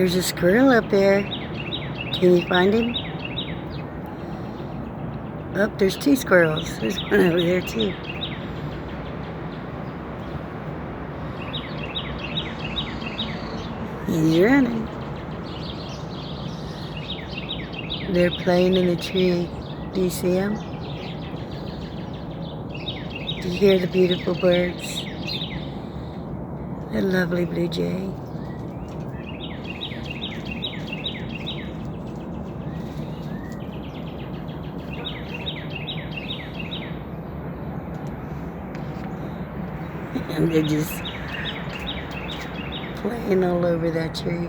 There's a squirrel up there. Can you find him? Oh, there's two squirrels. There's one over there too. He's running. They're playing in the tree. Do you see them? Do you hear the beautiful birds? The lovely blue jay. And they're just playing all over that tree.